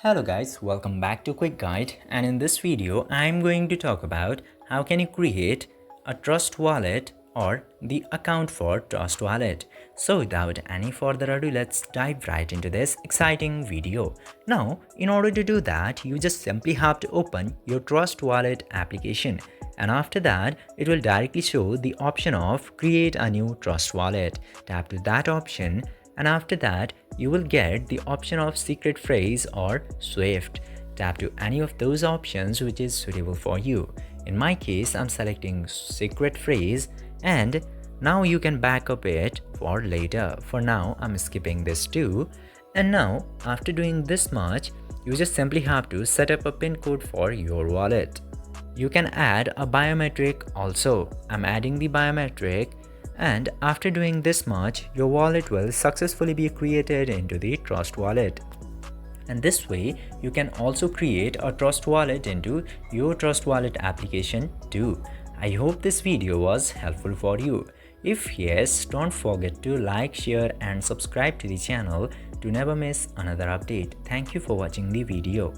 Hello guys, welcome back to Quick Guide, and in this video I'm going to talk about how can you create a trust wallet or the account for trust wallet. So without any further ado, let's dive right into this exciting video. Now in order to do that, you just simply have to open your trust wallet application, and after that it will directly show the option of create a new trust wallet. Tap to that option, and after that you will get the option of secret phrase or Swift. Tap to any of those options which is suitable for you. In my case, I'm selecting secret phrase, and now you can back up it for later. For now, I'm skipping this too. And now, after doing this much, you just simply have to set up a PIN code for your wallet. You can add a biometric also. I'm adding the biometric, and after doing this much, your wallet will successfully be created into the Trust Wallet. And this way, you can also create a Trust Wallet into your Trust Wallet application too. I hope this video was helpful for you. If yes, don't forget to like, share and subscribe to the channel to never miss another update. Thank you for watching the video.